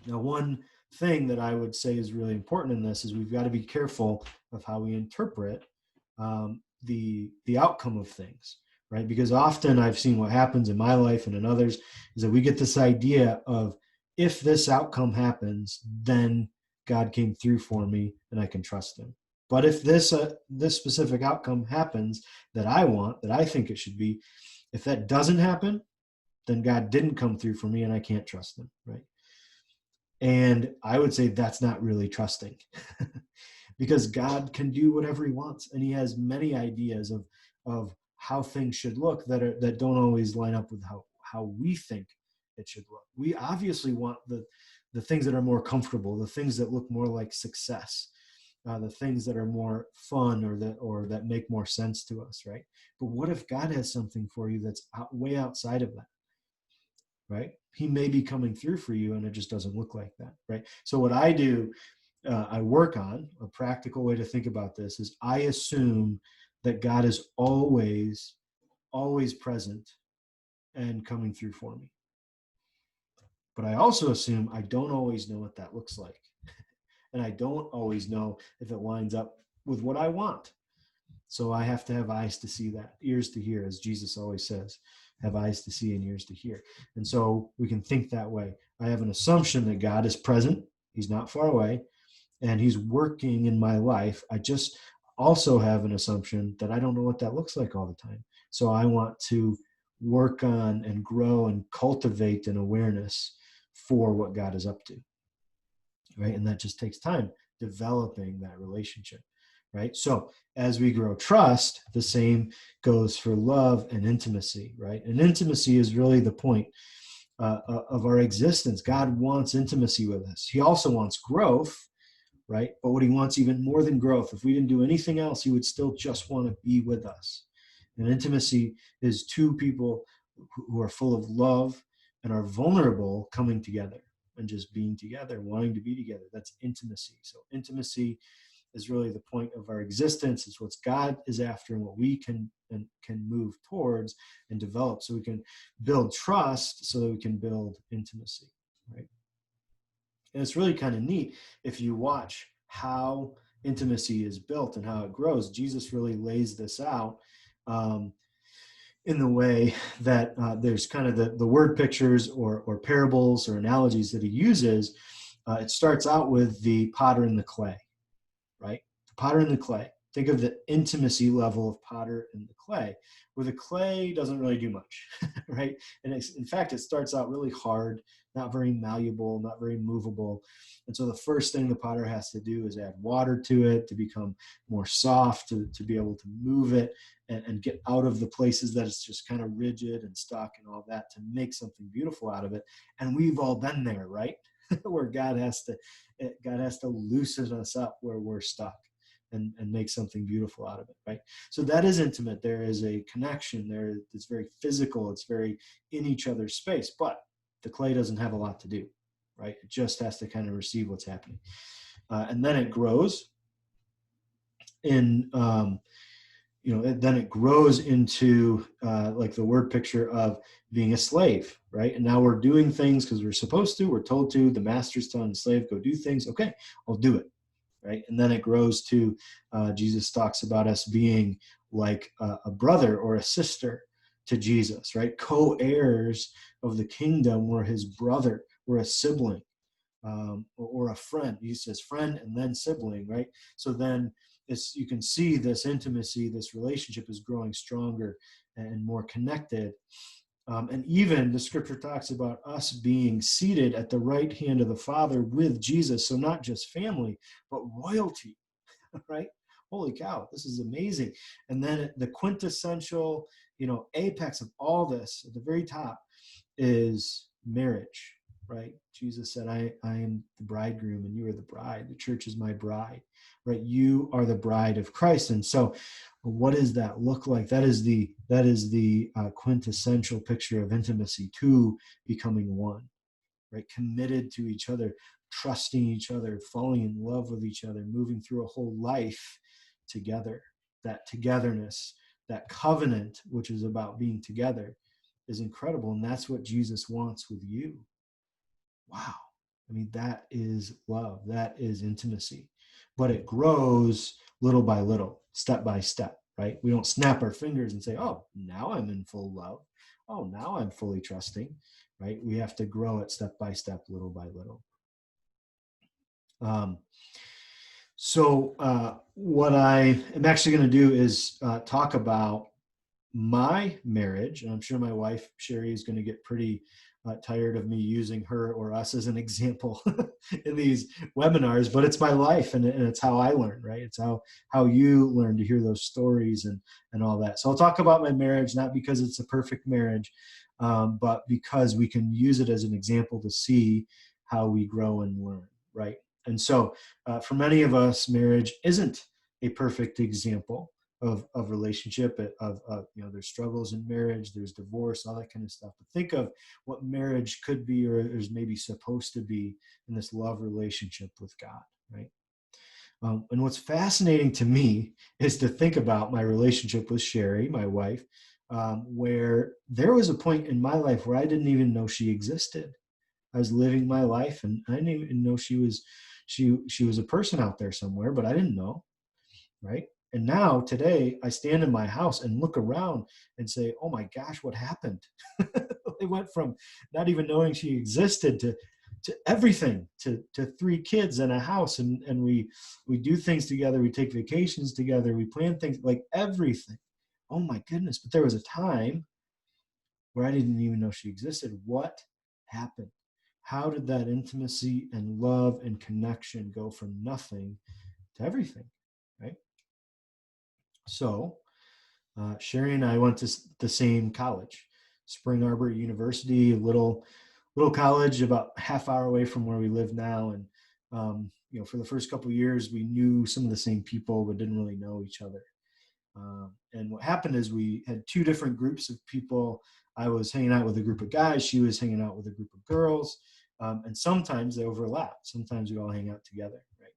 Now, one thing that I would say is really important in this is we've got to be careful of how we interpret the outcome of things, right? Because often I've seen what happens in my life and in others is that we get this idea of, if this outcome happens, then God came through for me and I can trust him. But if this specific outcome happens that I want, that I think it should be, if that doesn't happen, then God didn't come through for me and I can't trust him, right? And I would say that's not really trusting, because God can do whatever he wants, and he has many ideas of how things should look that don't always line up with how we think it should look. We obviously want the things that are more comfortable, the things that look more like success, the things that are more fun, or that make more sense to us, right? But what if God has something for you that's way outside of that? Right? He may be coming through for you and it just doesn't look like that, right? So what I do, I work on a practical way to think about this is, I assume that God is always present and coming through for me. But I also assume I don't always know what that looks like. And I don't always know if it lines up with what I want. So I have to have eyes to see that, ears to hear, as Jesus always says, have eyes to see and ears to hear. And so we can think that way. I have an assumption that God is present. He's not far away, and he's working in my life. also have an assumption that I don't know what that looks like all the time. So I want to work on and grow and cultivate an awareness for what God is up to, right? And that just takes time developing that relationship, right? So as we grow trust, the same goes for love and intimacy, right? And intimacy is really the point of our existence. God wants intimacy with us. He also wants growth, right? But what he wants even more than growth, if we didn't do anything else, he would still just want to be with us. And intimacy is two people who are full of love and are vulnerable coming together and just being together, wanting to be together. That's intimacy. So intimacy is really the point of our existence. It's what God is after and what we can move towards and develop, so we can build trust, so that we can build intimacy, right? And it's really kind of neat if you watch how intimacy is built and how it grows. Jesus really lays this out in the way that there's kind of the word pictures or parables or analogies that he uses. It starts out with the potter and the clay, right? The potter and the clay. Think of the intimacy level of potter and the clay, where the clay doesn't really do much, right? And in fact, it starts out really hard, not very malleable, not very movable. And so the first thing the potter has to do is add water to it to become more soft, to be able to move it and get out of the places that it's just kind of rigid and stuck and all that, to make something beautiful out of it. And we've all been there, right? Where God has to loosen us up where we're stuck and make something beautiful out of it, right? So that is intimate. There is a connection there. It's very physical. It's very in each other's space, but the clay doesn't have a lot to do, right? It just has to kind of receive what's happening. And then it grows in, then it grows into like the word picture of being a slave, right? And now we're doing things because we're supposed to, we're told to, the master's telling the slave, go do things. Okay, I'll do it, right? And then it grows to, Jesus talks about us being like a brother or a sister to Jesus, right? Co-heirs of the kingdom. We're his brother, we're a sibling, or a friend. He says friend and then sibling, right? So then you can see this intimacy, this relationship is growing stronger and more connected. And even the scripture talks about us being seated at the right hand of the Father with Jesus. So not just family, but royalty, right? Holy cow, this is amazing. And then the quintessential, apex of all this at the very top is marriage, right? Jesus said, I am the bridegroom and you are the bride. The church is my bride, right? You are the bride of Christ. And so what does that look like? That is the quintessential picture of intimacy, two becoming one, right? Committed to each other, trusting each other, falling in love with each other, moving through a whole life together. That togetherness, that covenant, which is about being together, is incredible. And that's what Jesus wants with you. Wow. I mean, that is love. That is intimacy. But it grows little by little, step by step, right? We don't snap our fingers and say, oh, now I'm in full love. Oh, now I'm fully trusting, right? We have to grow it step by step, little by little. So what I am actually going to do is talk about my marriage. And I'm sure my wife, Sherry, is going to get pretty tired of me using her or us as an example in these webinars, but it's my life and it's how I learn, right? It's how you learn to hear those stories and all that. So I'll talk about my marriage, not because it's a perfect marriage, but because we can use it as an example to see how we grow and learn, right? And so for many of us, marriage isn't a perfect example of relationship, of there's struggles in marriage, there's divorce, all that kind of stuff. But think of what marriage could be, or is maybe supposed to be, in this love relationship with God, right? And what's fascinating to me is to think about my relationship with Sherry, my wife, where there was a point in my life where I didn't even know she existed. I was living my life, and I didn't even know she was a person out there somewhere, but I didn't know, right? And now today I stand in my house and look around and say, oh my gosh, what happened? I went from not even knowing she existed to to everything, to 3 kids and a house, and we do things together, we take vacations together, we plan things, like everything. Oh my goodness. But there was a time where I didn't even know she existed. What happened? How did that intimacy and love and connection go from nothing to everything, right? So Sherry and I went to the same college, Spring Arbor University, a little college about half hour away from where we live now. And for the first couple of years, we knew some of the same people, but didn't really know each other. And what happened is we had 2 different groups of people. I was hanging out with a group of guys. She was hanging out with a group of girls. And sometimes they overlapped. Sometimes we all hang out together, right?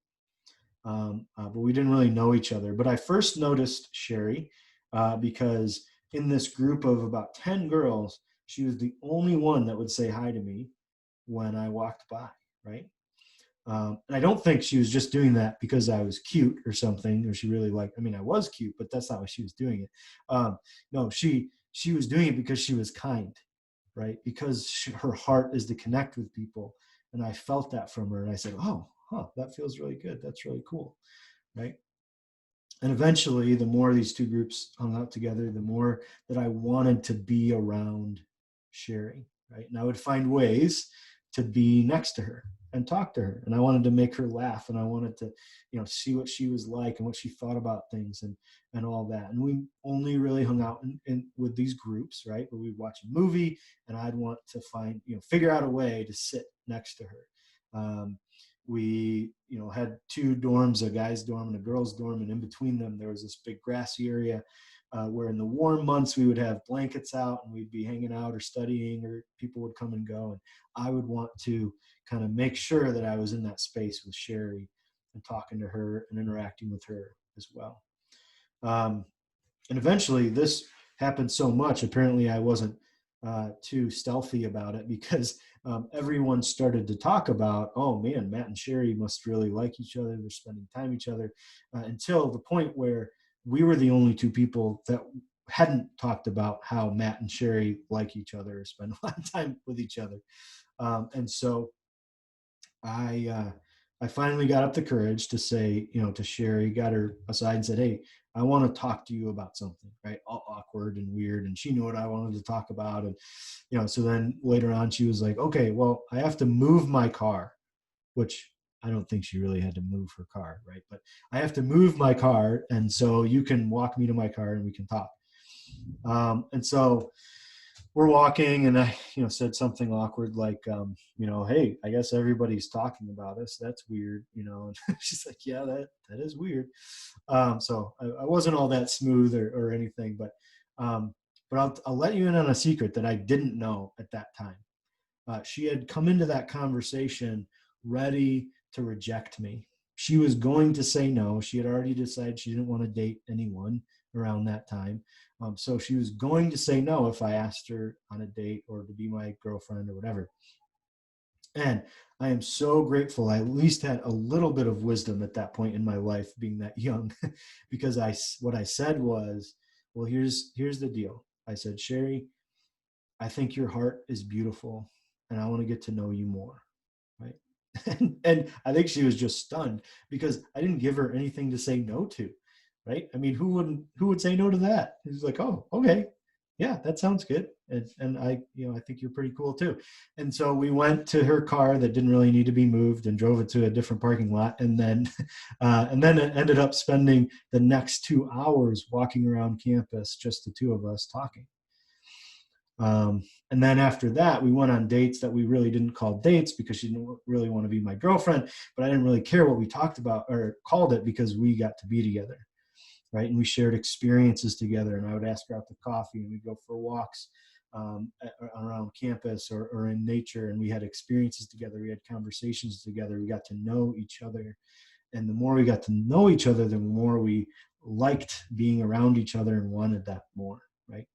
But we didn't really know each other. But I first noticed Sherry because in this group of about 10 girls, she was the only one that would say hi to me when I walked by, right? And I don't think she was just doing that because I was cute or something, or she really liked, I mean, I was cute, but that's not why she was doing it. No, she was doing it because she was kind, right? Because her heart is to connect with people. And I felt that from her. And I said, oh, that feels really good. That's really cool, right? And eventually, the more these 2 groups hung out together, the more that I wanted to be around Sherry, right? And I would find ways to be next to her and talk to her. And I wanted to make her laugh, and I wanted to, see what she was like and what she thought about things and all that. And we only really hung out with these groups, right? But we'd watch a movie, and I'd want to find, figure out a way to sit next to her. We had 2 dorms, a guy's dorm and a girl's dorm, and in between them there was this big grassy area where in the warm months we would have blankets out and we'd be hanging out or studying, or people would come and go, and I would want to kind of make sure that I was in that space with Sherry and talking to her and interacting with her as well. And eventually this happened so much, apparently I wasn't too stealthy about it, because everyone started to talk about, oh man, Matt and Sherry must really like each other. They're spending time with each other, until the point where we were the only 2 people that hadn't talked about how Matt and Sherry like each other or spend a lot of time with each other. And so I finally got up the courage to say, to Sherry, got her aside and said, hey, I want to talk to you about something, right? All awkward and weird. And she knew what I wanted to talk about. And, so then later on, she was like, okay, well, I have to move my car, which I don't think she really had to move her car, right? But I have to move my car. And so you can walk me to my car and we can talk. And so we're walking, and I, said something awkward like, hey, I guess everybody's talking about us. That's weird, And she's like, yeah, that is weird. So I wasn't all that smooth or anything, but I'll let you in on a secret that I didn't know at that time. She had come into that conversation ready to reject me. She was going to say no. She had already decided she didn't want to date anyone around that time. So she was going to say no if I asked her on a date or to be my girlfriend or whatever. And I am so grateful I at least had a little bit of wisdom at that point in my life, being that young, because what I said was, well, here's the deal. I said, Sherry, I think your heart is beautiful, and I want to get to know you more, right? And I think she was just stunned because I didn't give her anything to say no to, right? I mean, who would say no to that? He's like, oh, okay, yeah, that sounds good. And I, I think you're pretty cool too. And so we went to her car that didn't really need to be moved and drove it to a different parking lot. And then it ended up spending the next 2 hours walking around campus, just the 2 of us talking. And then after that, we went on dates that we really didn't call dates because she didn't really want to be my girlfriend, but I didn't really care what we talked about or called it because we got to be together, right? And we shared experiences together, and I would ask her out to coffee, and we'd go for walks around campus or in nature, and we had experiences together. We had conversations together. We got to know each other. And the more we got to know each other, the more we liked being around each other and wanted that more, right?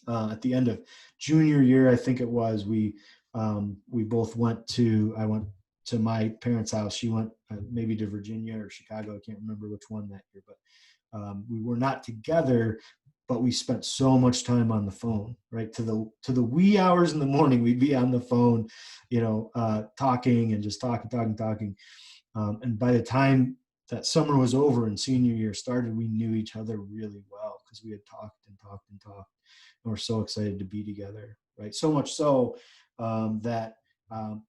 At the end of junior year, I think it was, we both I went to my parents' house. She went maybe to Virginia or Chicago. I can't remember which one that year, but we were not together, but we spent so much time on the phone, right? To the wee hours in the morning, we'd be on the phone, talking and just talking. And by the time that summer was over and senior year started, we knew each other really well because we had talked and talked and talked, and we're so excited to be together, right? So much so that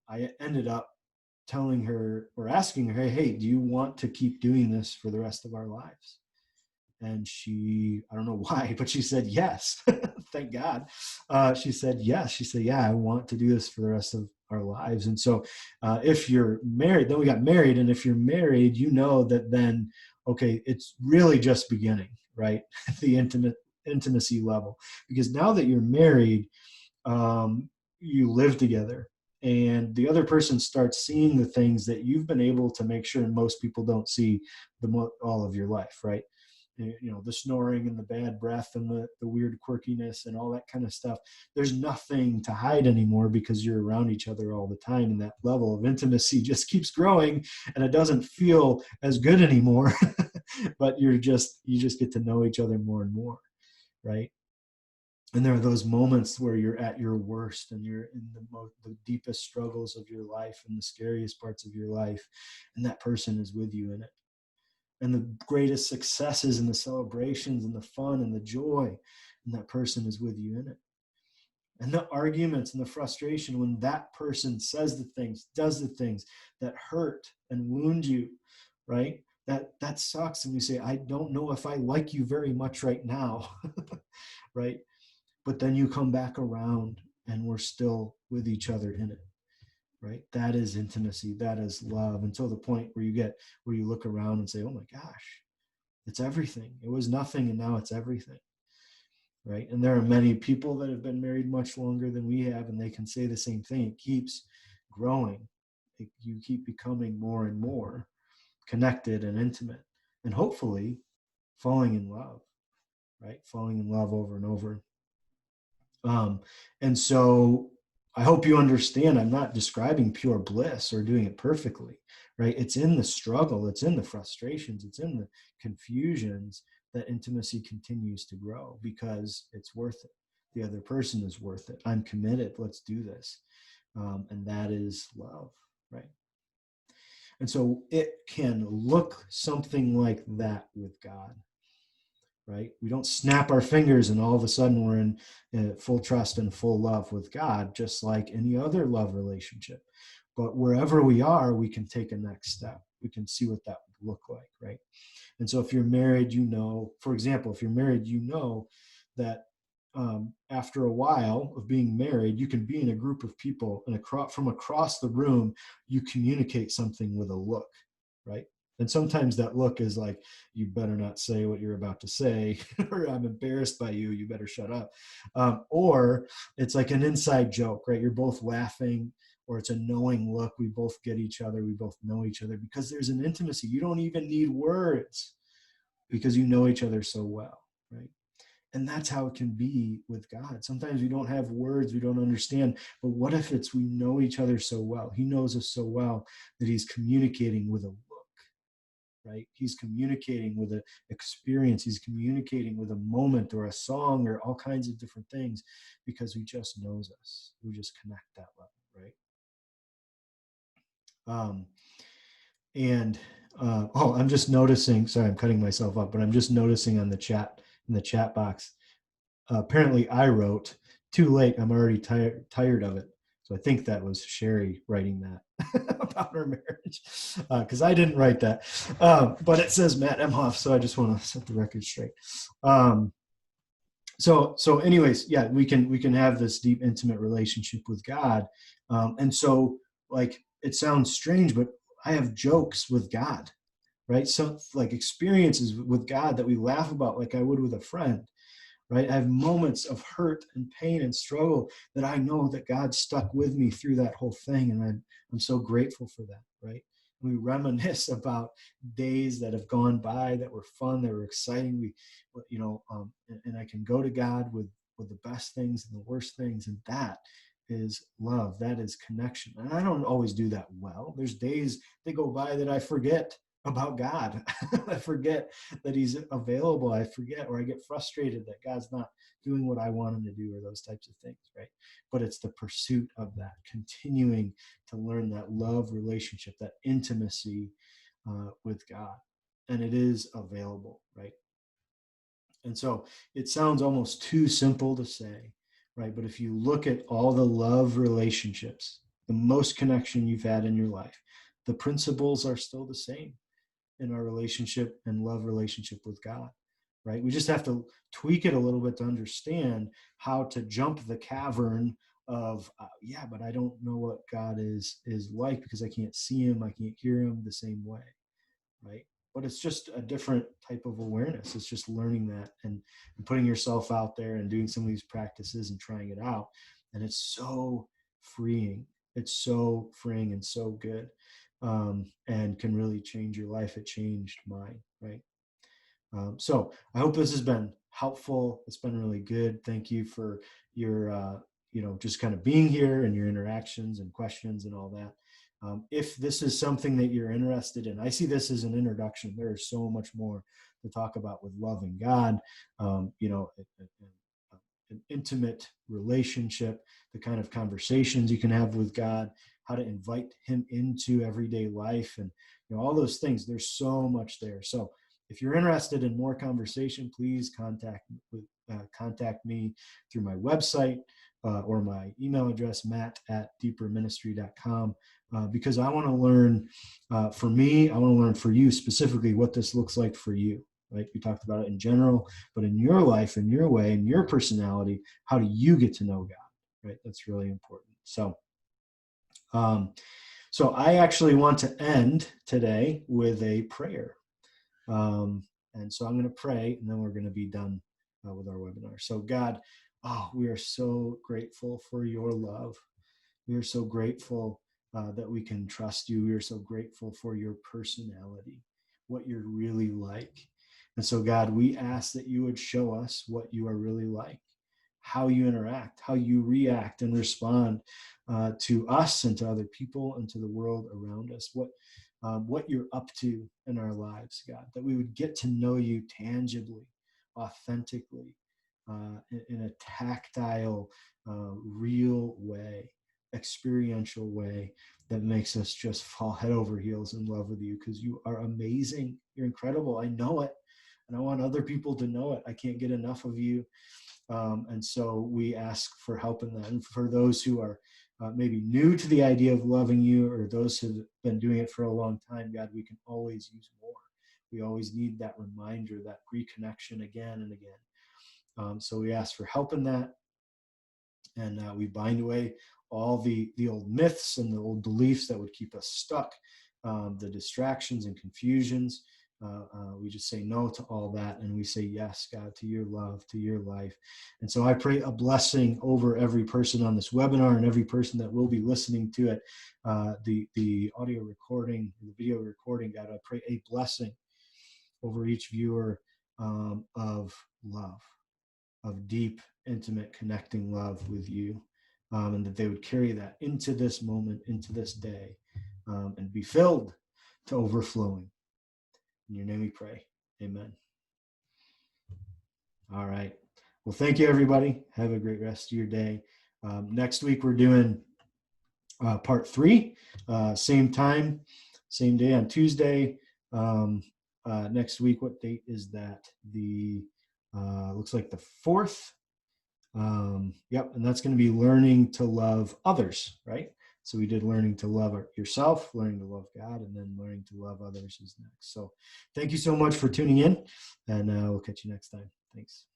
I ended up telling her or asking her, hey, do you want to keep doing this for the rest of our lives? And she, I don't know why, but she said yes. Thank God. She said yes. She said, yeah, I want to do this for the rest of our lives. And so if you're married, then we got married. And if you're married, you know that then, okay, it's really just beginning, right? The intimacy level. Because now that you're married, you live together, and the other person starts seeing the things that you've been able to make sure most people don't see all of your life, right? The snoring and the bad breath and the weird quirkiness and all that kind of stuff. There's nothing to hide anymore because you're around each other all the time, and that level of intimacy just keeps growing, and it doesn't feel as good anymore. But you just get to know each other more and more, right? And there are those moments where you're at your worst and you're in the deepest struggles of your life and the scariest parts of your life, and that person is with you in it. And the greatest successes and the celebrations and the fun and the joy, and that person is with you in it. And the arguments and the frustration when that person says the things, does the things that hurt and wound you, right? That sucks. And we say, I don't know if I like you very much right now, right? But then you come back around and we're still with each other in it, right? That is intimacy, that is love, until the point where you look around and say, oh my gosh, it's everything. It was nothing and now it's everything, right? And there are many people that have been married much longer than we have, and they can say the same thing. It keeps growing. You keep becoming more and more connected and intimate, and hopefully falling in love, right? Falling in love over and over. And so I hope you understand, I'm not describing pure bliss or doing it perfectly, right? It's in the struggle, it's in the frustrations, it's in the confusions that intimacy continues to grow, because it's worth it. The other person is worth it. I'm committed. Let's do this. And that is love, right? And so it can look something like that with God, right? We don't snap our fingers and all of a sudden we're in full trust and full love with God, just like any other love relationship. But wherever we are, we can take a next step. We can see what that would look like, right? And so if you're married, for example, if you're married, that after a while of being married, you can be in a group of people, and from across the room, you communicate something with a look, right? And sometimes that look is like, you better not say what you're about to say, or I'm embarrassed by you, you better shut up. Or it's like an inside joke, right? You're both laughing, or it's a knowing look. We both get each other. We both know each other because there's an intimacy. You don't even need words because you know each other so well, right? And that's how it can be with God. Sometimes we don't have words, we don't understand, but what if we know each other so well? He knows us so well that he's communicating with a look, right? He's communicating with an experience. He's communicating with a moment or a song or all kinds of different things, because he just knows us. We just connect that level, right? Um, and I'm just noticing, sorry, I'm cutting myself up, but I'm just noticing in the chat box, apparently I wrote, too late, I'm already tired of it. So I think that was Sherry writing that about her marriage, because I didn't write that. But it says Matt Emhoff, so I just want to set the record straight. So anyways, yeah, we can have this deep, intimate relationship with God. And so, like, it sounds strange, but I have jokes with God, right? So like experiences with God that we laugh about like I would with a friend, right? I have moments of hurt and pain and struggle that I know that God stuck with me through that whole thing. And I'm so grateful for that, right? We reminisce about days that have gone by that were fun, that were exciting. And I can go to God with the best things and the worst things. And that is love. That is connection. And I don't always do that well. There's days that go by that I forget about God. I forget that he's available. I forget, or I get frustrated that God's not doing what I want him to do, or those types of things, right? But it's the pursuit of that, continuing to learn that love relationship, that intimacy with God. And it is available, right? And so it sounds almost too simple to say, right? But if you look at all the love relationships, the most connection you've had in your life, the principles are still the same in our relationship and love relationship with God, right? We just have to tweak it a little bit to understand how to jump the cavern of yeah, but I don't know what God is like because I can't see him, I can't hear him the same way, right? But it's just a different type of awareness. It's just learning that and putting yourself out there and doing some of these practices and trying it out. And it's so freeing. It's so freeing and so good, and can really change your life. It changed mine, right? So I hope this has been helpful. It's been really good. Thank you for your, just kind of being here and your interactions and questions and all that. If this is something that you're interested in, I see this as an introduction. There is so much more to talk about with loving God, an intimate relationship, the kind of conversations you can have with God, how to invite him into everyday life, and all those things. There's so much there. So if you're interested in more conversation, please contact me through my website or my email address, matt@deeperministry.com, because I want to learn, for me, I want to learn for you specifically what this looks like for you. Right? We talked about it in general, but in your life, in your way, in your personality, how do you get to know God? Right? That's really important. Um, so I actually want to end today with a prayer. And so I'm going to pray, and then we're going to be done with our webinar. So God, we are so grateful for your love. We are so grateful that we can trust you. We are so grateful for your personality, what you're really like. And so, God, we ask that you would show us what you are really like, how you interact, how you react and respond to us and to other people and to the world around us, what you're up to in our lives, God, that we would get to know you tangibly, authentically, in a tactile, real way, experiential way that makes us just fall head over heels in love with you, because you are amazing. You're incredible. I know it. And I want other people to know it. I can't get enough of you. And so we ask for help in that. And for those who are maybe new to the idea of loving you, or those who have been doing it for a long time, God, we can always use more. We always need that reminder, that reconnection again and again. So we ask for help in that. And we bind away all the old myths and the old beliefs that would keep us stuck, the distractions and confusions. We just say no to all that, and we say yes, God, to your love, to your life. And so I pray a blessing over every person on this webinar and every person that will be listening to it, the audio recording, the video recording. God, I pray a blessing over each viewer of love, of deep, intimate, connecting love with you, and that they would carry that into this moment, into this day, and be filled to overflowing. In your name we pray. Amen. All right. Well, thank you, everybody. Have a great rest of your day. Next week, we're doing part 3, same time, same day on Tuesday. Next week, what date is that? Looks like the 4th. Yep, and that's going to be learning to love others, right? So we did learning to love yourself, learning to love God, and then learning to love others is next. So thank you so much for tuning in, and we'll catch you next time. Thanks.